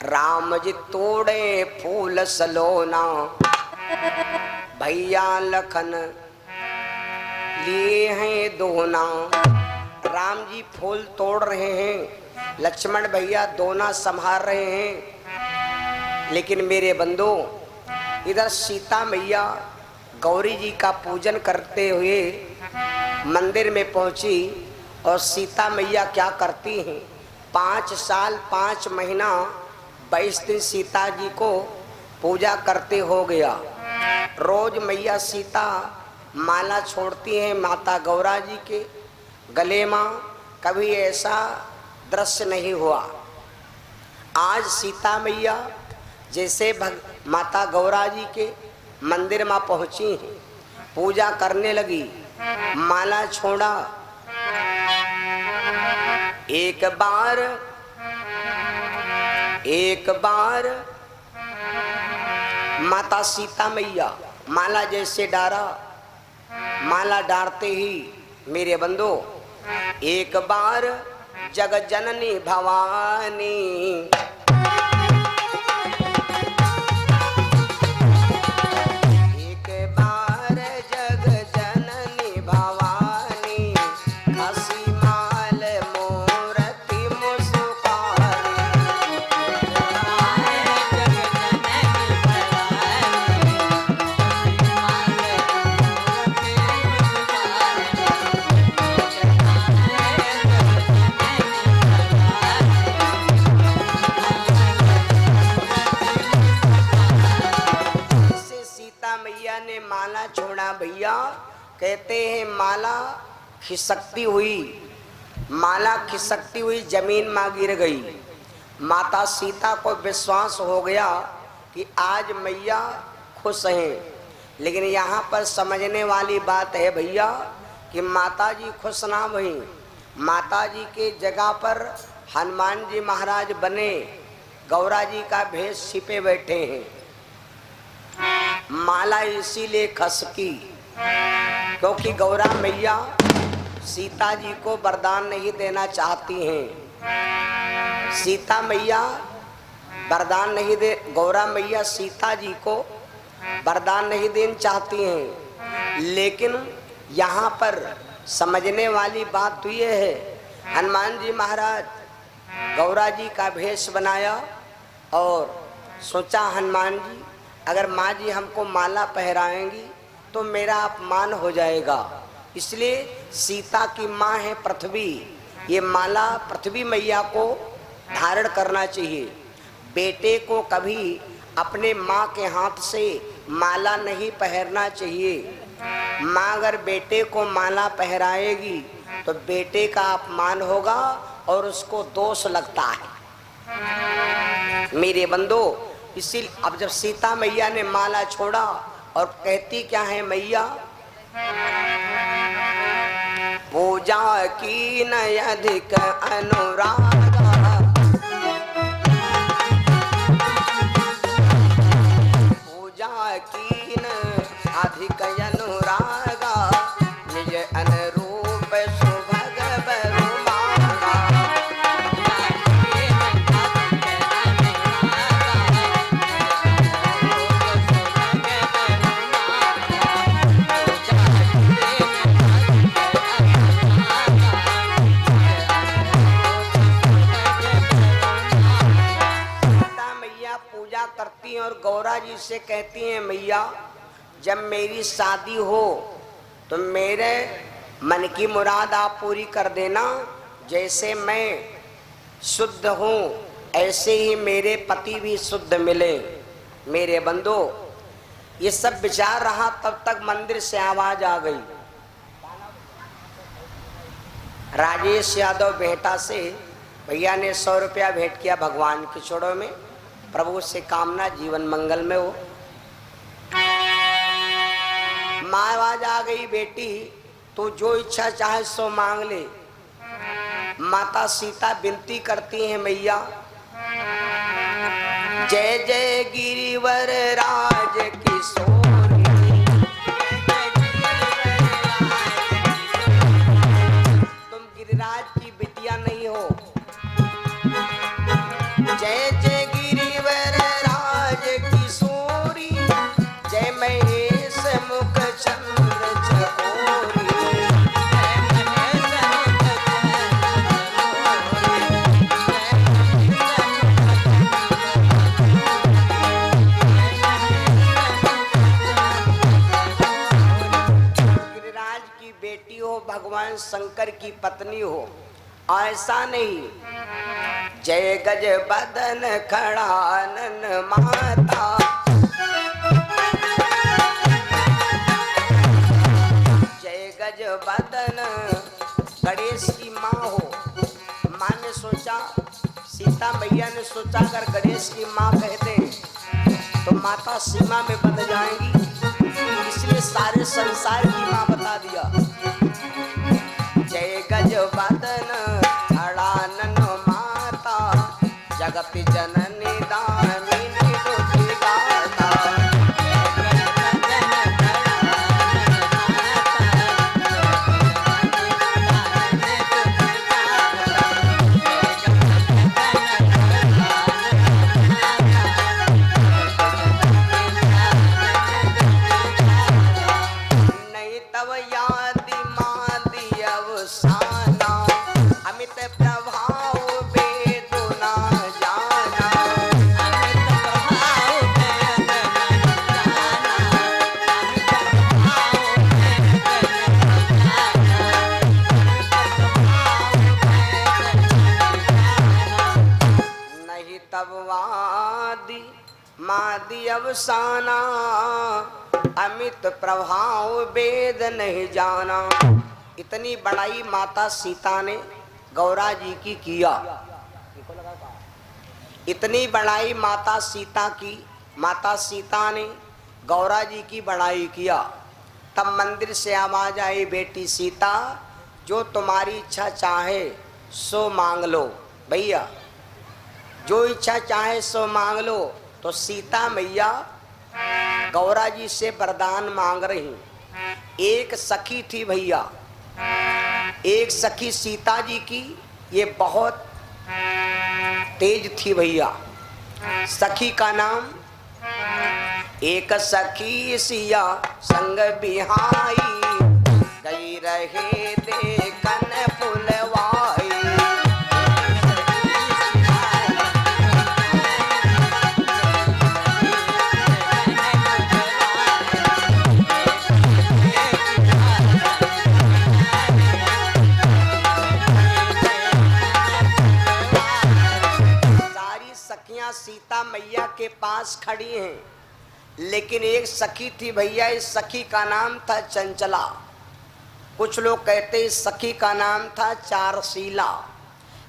राम जी तोड़े फूल सलोना, भैया लखन लिए हैं दोना। राम जी फूल तोड़ रहे हैं, लक्ष्मण भैया दोना संभाल रहे हैं। लेकिन मेरे बंधु, इधर सीता मैया गौरी जी का पूजन करते हुए मंदिर में पहुंची। और सीता मैया क्या करती हैं, 5 साल 5 महीना 22 दिन सीता जी को पूजा करते हो गया। रोज मैया सीता माला छोड़ती हैं माता गौरा जी के गले में। कभी ऐसा दृश्य नहीं हुआ। आज सीता मैया जैसे माता गौरा जी के मंदिर में पहुंची हैं, पूजा करने लगी, माला छोड़ा। एक बार माता सीता मैया माला जैसे डारा, माला डालते ही मेरे बंधु एक बार जगत जननी भवानी, एक बार जगत जननी भवानी, हसी माल मूर्ति मुस्कानी। मैया ने माला छोड़ा भैया, कहते हैं माला खिसकती हुई जमीन में गिर गई। माता सीता को विश्वास हो गया कि आज मैया खुश हैं। लेकिन यहाँ पर समझने वाली बात है भैया कि माता जी खुश ना हुई। माता जी के जगह पर हनुमान जी महाराज बने, गौरा जी का भेष छिपे बैठे हैं। माला इसीलिए खसकी क्योंकि गौरा मैया सीता जी को वरदान नहीं देना चाहती हैं। सीता मैया वरदान नहीं दे, गौरा मैया सीता जी को वरदान नहीं देना चाहती हैं। लेकिन यहाँ पर समझने वाली बात तो ये है, हनुमान जी महाराज गौरा जी का भेष बनाया और सोचा हनुमान जी अगर माँ जी हमको माला पहराएंगी तो मेरा अपमान हो जाएगा, इसलिए सीता की माँ है पृथ्वी, ये माला पृथ्वी मैया को धारण करना चाहिए। बेटे को कभी अपने माँ के हाथ से माला नहीं पहनना चाहिए। माँ अगर बेटे को माला पहराएगी तो बेटे का अपमान होगा और उसको दोष लगता है। मेरे बंधु, इसी अब जब सीता मैया ने माला छोड़ा और कहती क्या है मैया, पूजा की न अधिक अनुराग, पूजा की न अधिक अनुराग, निज अनुरूप सुभग बरुमागा। करती हैं और गौरा जी से कहती हैं मैया जब मेरी शादी हो तो मेरे मन की मुराद आप पूरी कर देना। जैसे मैं शुद्ध हूँ ऐसे ही मेरे पति भी शुद्ध मिले। मेरे बंधु, ये सब विचार रहा तब तक मंदिर से आवाज आ गई। राजेश यादव बेटा से भैया ने 100 रुपया भेंट किया भगवान के चरणों में, प्रभु से कामना जीवन मंगल में हो। माँ आवाज आ गई, बेटी तू जो इच्छा चाहे सो मांग ले। माता सीता विनती करती हैं मैया, जय जय गिरिवर राज किशोरी, तुम गिरिराज की बिटिया नहीं हो। जय जय गिरि भगवान शंकर की पत्नी हो, ऐसा नहीं। जय गज बदन खड़ानन माता, जय गज बदन गणेश की माँ हो। माँ ने सोचा, सीता मैया ने सोचा अगर गणेश की माँ कहते तो माता सीमा में बंध जाएंगी, इसलिए सारे संसार की माँ बता दिया। जय गज बदन खड़ानन माता, जगत जननी दामिनी दुखी गाता। नहीं तब याद मादी अवसाना, अमित प्रभाव वेद ना जाना। अमित प्रभाव वेद ना जाना, अमित प्रभाव वेद ना जाना। नहीं तब वादी मादी अवसाना, अमित प्रभाव वेद नहीं जाना। इतनी बड़ाई माता सीता ने गौरा जी की किया, इतनी बड़ाई माता सीता की, माता सीता ने गौरा जी की बड़ाई किया। तब मंदिर से आवाज आई, बेटी सीता जो तुम्हारी इच्छा चाहे सो मांग लो। भैया जो इच्छा चाहे सो मांग लो। तो सीता मैया गौरा जी से वरदान मांग रही। एक सखी थी भैया, एक सखी सीता जी की, ये बहुत तेज थी भैया। सखी का नाम, एक सखी सिया संग बिहाई, गई रहे देखन फुलवाई। सीता मैया के पास खड़ी हैं, लेकिन एक सखी थी भैया, इस सखी का नाम था चंचला। कुछ लोग कहते इस सखी का नाम था चारशीला।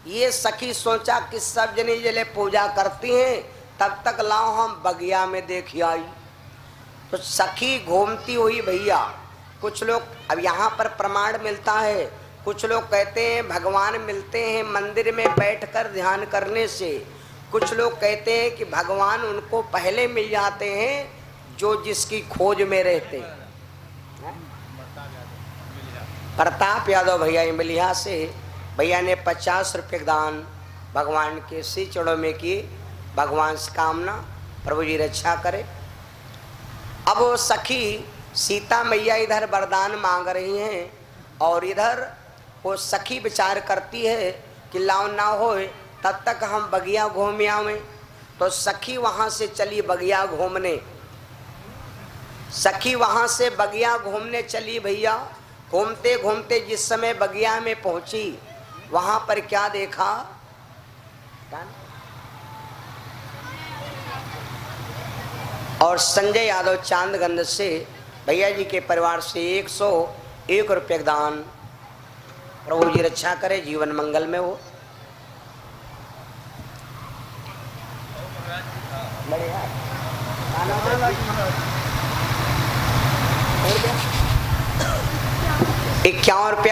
ये सखी सोचा कि सब जने जले पूजा करती हैं, तब तक लाओ हम बगिया में देख आई। तो सखी घूमती हुई भैया, कुछ लोग, अब यहाँ पर प्रमाण मिलता है, कुछ लोग कहते हैं भगवान मिलते हैं मंदिर में बैठकर ध्यान करने से, कुछ लोग कहते हैं कि भगवान उनको पहले मिल जाते हैं जो जिसकी खोज में रहते हैं। प्रताप यादव भैया इमलिया से भैया ने 50 रुपये दान भगवान के श्री चरणों में किए। भगवान से कामना प्रभु जी रक्षा करे। अब वो सखी सीता मैया इधर वरदान मांग रही हैं और इधर वो सखी विचार करती है कि लाओ ना होए तब तक हम बगिया घूम आवें। तो सखी वहाँ से चली बगिया घूमने, सखी वहाँ से बगिया घूमने चली भैया। घूमते घूमते जिस समय बगिया में पहुँची, वहाँ पर क्या देखा, और संजय यादव चांदगंज से भैया जी के परिवार से 101 रुपये दान। प्रभु जी रक्षा करे, जीवन मंगल में हो। ₹51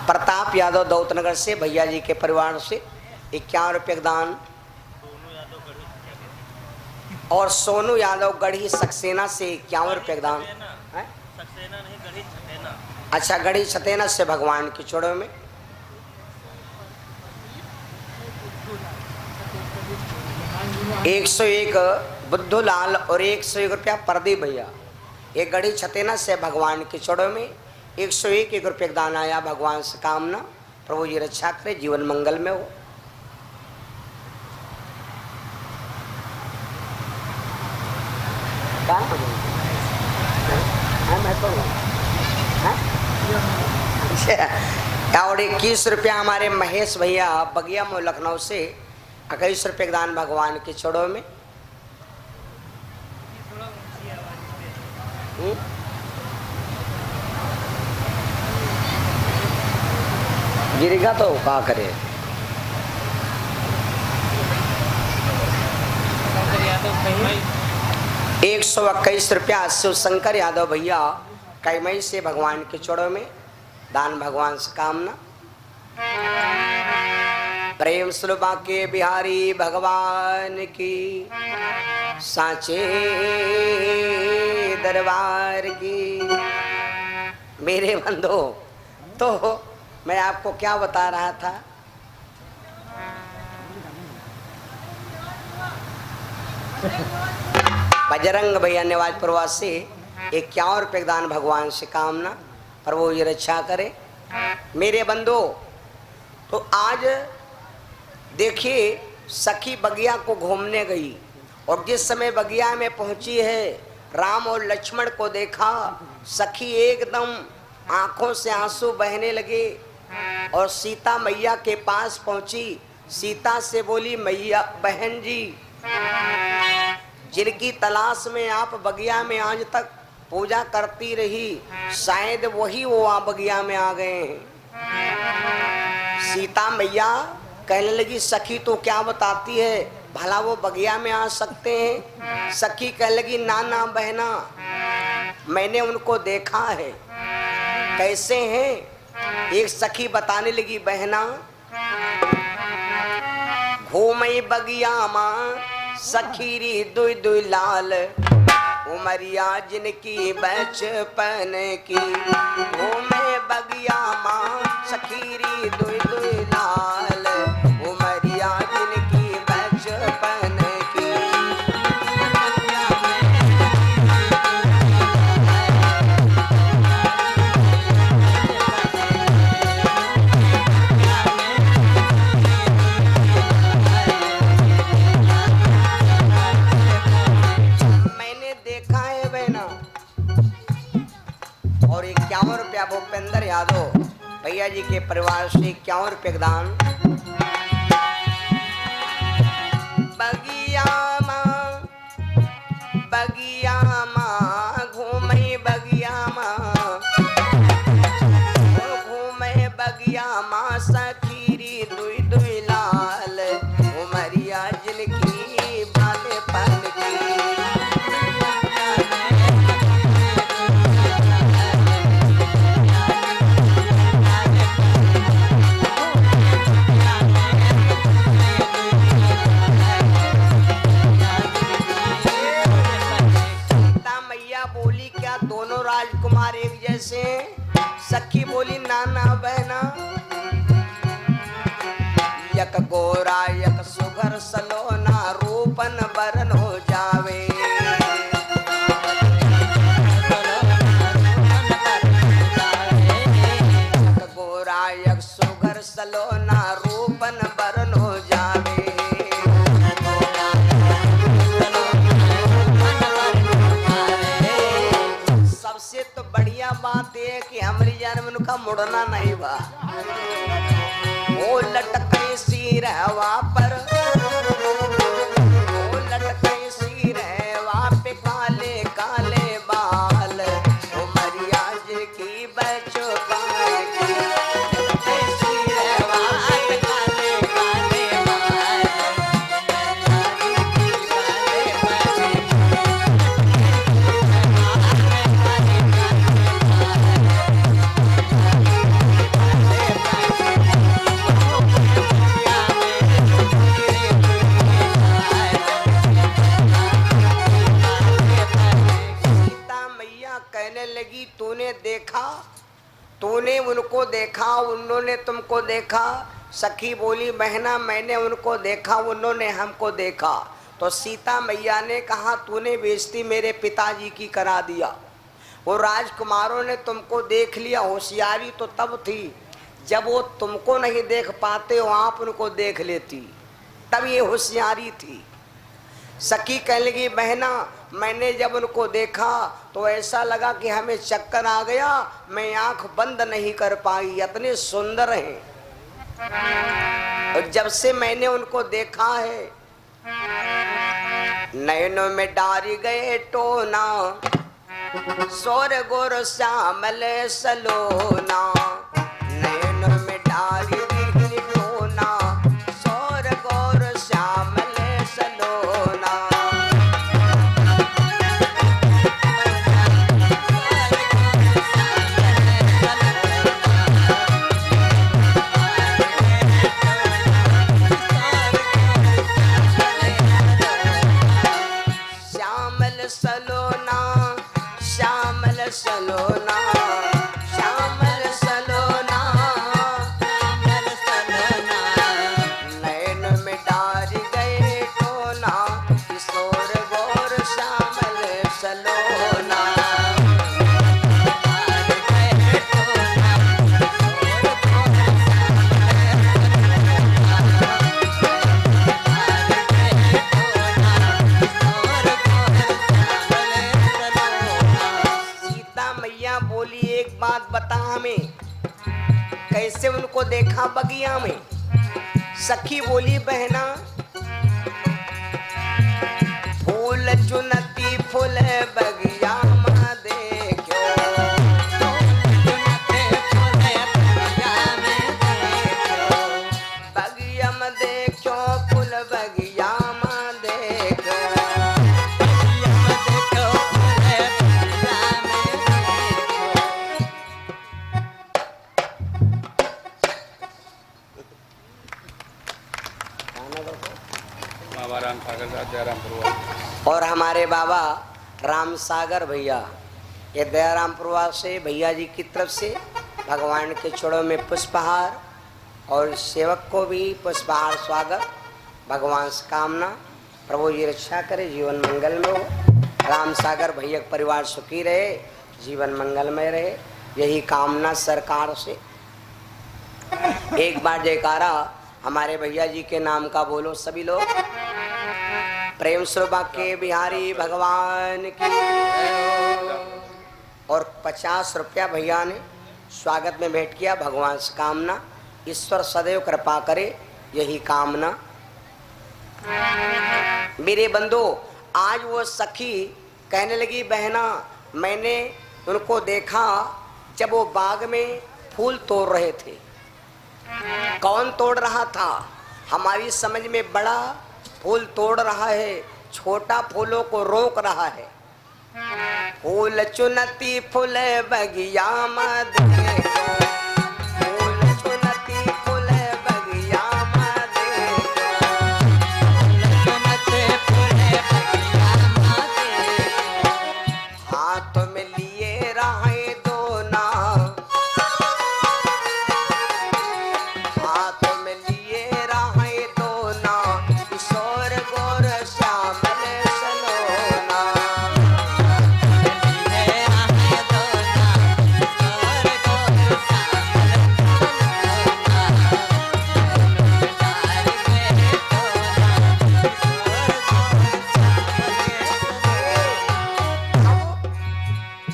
प्रताप यादव दौतनगर से भैया जी के परिवार से 51 रुपये दान। और सोनू यादव गढ़ी सक्सेना से 51 रुपये दान। अच्छा, गढ़ी छतेना से भगवान की चौड़ों में। एक 101 बुद्धूलाल और 101 रुपया प्रदीप भैया। एक गढ़ी छतेना से भगवान के चौड़ों में 101 रुपये दान आया। भगवान से कामना प्रभु जी रक्षा करे, जीवन मंगल में हो। और 21 रुपया हमारे महेश भैया बगिया में लखनऊ से 21 रुपये दान भगवान के चौड़ों में। गिरेगा तो क्या करे। 121 रुपया शिव शंकर यादव भैया कैमई से भगवान के चौड़ों में दान भगवान से कामना। प्रेम सुलभा के बिहारी भगवान की सांचे दरबार की। मेरे बंधु, तो मैं आपको क्या बता रहा था, बजरंग भैया नेवाज प्रवास से 51 रुपये दान भगवान से कामना, पर वो ये रक्षा करे। मेरे बंधु, तो आज देखिए सखी बगिया को घूमने गई और जिस समय बगिया में पहुंची है राम और लक्ष्मण को देखा, सखी एकदम आंखों से आंसू बहने लगे और सीता मैया के पास पहुंची। सीता से बोली, मैया बहन जी, जिनकी तलाश में आप बगिया में आज तक पूजा करती रही, शायद वही वो बगिया में आ गए हैं। सीता मैया कहने लगी, सखी तो क्या बताती है, भला वो बगिया में आ सकते हैं? सखी कहने लगी, ना ना बहना, मैंने उनको देखा है। कैसे हैं? एक सखी बताने लगी, बहना घूमई बगिया माँ सखीरी दुई दुई लाल, उमरिया जिनकी बचपन की। घूमे बगिया माँ सखीरी दुई दुई लाल, उमरिया जिनकी बचपन की। और 51 रुपया भूपेंद्र यादव भैया जी के परिवार से 51 रुपये दान। बगिया माँ घूमे बगिया माँ, घूमे बगिया माँ सखीरी दुई दुई लाल, उमरिया जिनकी बालेपन की। दोनों राजकुमार एक जैसे? सखी बोली, नाना बहना, यक गोरा यक सुघर सलोना, रूपन बरन हो जावे। यक गोरा यक सुघर सलोना, रूपन बरन हो जावे। तो बढ़िया बात है कि हमारी जान में उनका मुड़ना नहीं बा। वो लटके सिर हवा पर, वो लटके सिर हवा पे काले काले बाल, उमरिया जिनकी बचपन की। सिर हवा पे काले काले बाल, लगी, तूने देखा, तूने उनको देखा, उन्होंने तुमको देखा? सखी बोली, बहना मैंने उनको देखा, उन्होंने हमको देखा। तो सीता मैया ने कहा, तूने बेइज्जती मेरे पिताजी की करा दिया। वो राजकुमारों ने तुमको देख लिया। होशियारी तो तब थी जब वो तुमको नहीं देख पाते हो, आप उनको देख लेती, तब ये होशियारी थी। सखी कहने लगी बहना मैंने जब उनको देखा तो ऐसा लगा कि हमें चक्कर आ गया, मैं आंख बंद नहीं कर पाई, इतने सुंदर हैं। और जब से मैंने उनको देखा है नयनों में डारी गए टोना, सोर गोर श्यामल सलोना, नयनों में डारी गए टोना, सोर गोर श्यामल सलोना। श्यामल सलोना, श्यामल सलोना, श्यामल सलोना, श्यामल सलोना, नैन में डारी गए टोना, किशोर गौर श्यामल सलोना। बोली एक बात बता हमें, कैसे उनको देखा बगिया में? सखी बोली बहना फूल चुनती फूल बगिया में देखो, बगिया में देखो फूल बगिया में देखो, और हमारे बाबा राम सागर भैया ये दयारामपुरवा से भैया जी की तरफ से भगवान के चरणों में पुष्पहार और सेवक को भी पुष्पहार स्वागत। भगवान से कामना प्रभु जी रक्षा करे, जीवन मंगल में हो। राम सागर भैया का परिवार सुखी रहे, जीवन मंगलमय रहे, यही कामना सरकार से। एक बार जयकारा हमारे भैया जी के नाम का बोलो सभी लोग। प्रेम स्वरूपा के बिहारी भगवान की। और 50 रुपया भैया ने स्वागत में भेंट किया। भगवान से कामना ईश्वर सदैव कृपा करे, यही कामना। मेरे बंधु आज वो सखी कहने लगी बहना मैंने उनको देखा जब वो बाग में फूल तोड़ रहे थे। कौन तोड़ रहा था? हमारी समझ में बड़ा फूल तोड़ रहा है, छोटा फूलों को रोक रहा है। फूल चुनती फूल बगिया में देखो, फूल चुनती फूल बगिया में देखो, चुनते फूल बगिया में देखो, हाथ में लिए रहे दोना, हाथ में लिए रहे दोना, किशोर गौर श्यामल सलोना।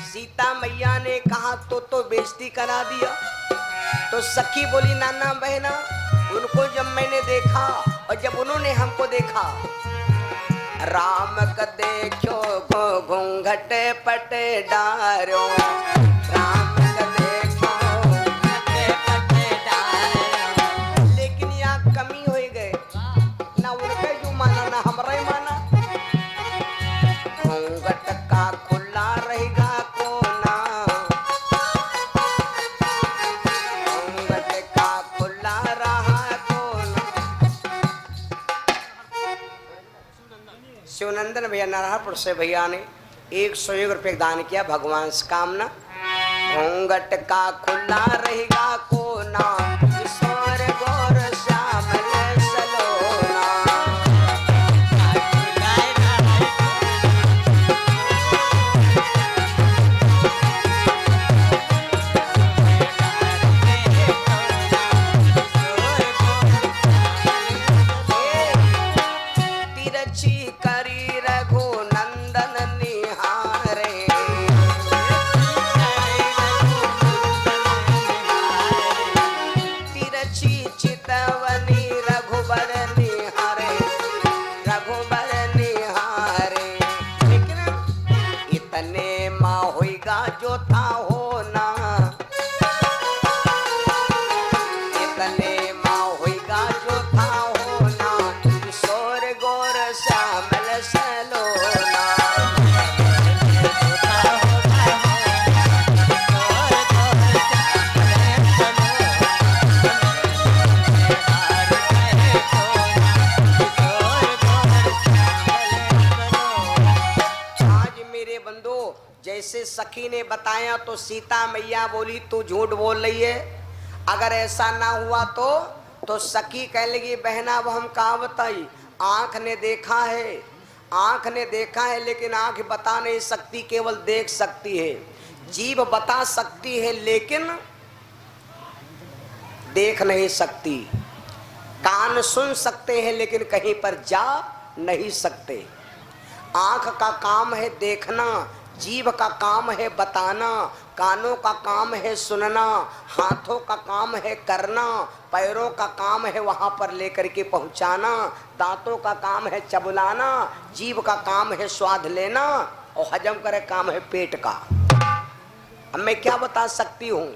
सीता मैया ने कहा तो बेइज्जती करा दिया। तो सखी बोली नाना बहना उनको जब मैंने देखा और जब उन्होंने हमको देखा, राम का देखो घूंघट पट डारो, राम का देखो घूंघट पट डारो। लेकिन यहाँ कमी हो गए, ना उनके जो माना ना हमारा माना। घूंघट का खुला रहेगा कोना, घूंघट का खुला रहा कोना। शिवनंदन भैया नारायणपुर से भैया ने 101 रुपये दान किया। भगवान से कामना घूंघट का खुला रहेगा कोना, किशोर गौर श्यामल सलोना। तिरछी करी रघुनंदन निहारे। तिरछी चितवनी रघुबर निहारे, रघुबर निहारे। लेकिन इतने माँ होएगा जो था होना, इतने माँ होएगा जो था होना, किशोर गोर श्यामल सलोना। आज मेरे बंधु, जैसे सखी ने बताया तो सीता मैया बोली तू झूठ बोल रही है, अगर ऐसा ना हुआ तो सखी कह लगी बहना वो हम कहा बताई, आंख ने देखा है, आंख ने देखा है, लेकिन आंख बता नहीं सकती, केवल देख सकती है। जीभ बता सकती है लेकिन देख नहीं सकती। कान सुन सकते हैं लेकिन कहीं पर जा नहीं सकते। आंख का काम है देखना, जीभ का काम है बताना, कानों का काम है सुनना, हाथों का काम है करना, पैरों का काम है वहां पर लेकर के पहुंचाना, दांतों का काम है चबुलाना, जीभ का काम है स्वाद लेना और हजम करे काम है पेट का। अब मैं क्या बता सकती हूँ,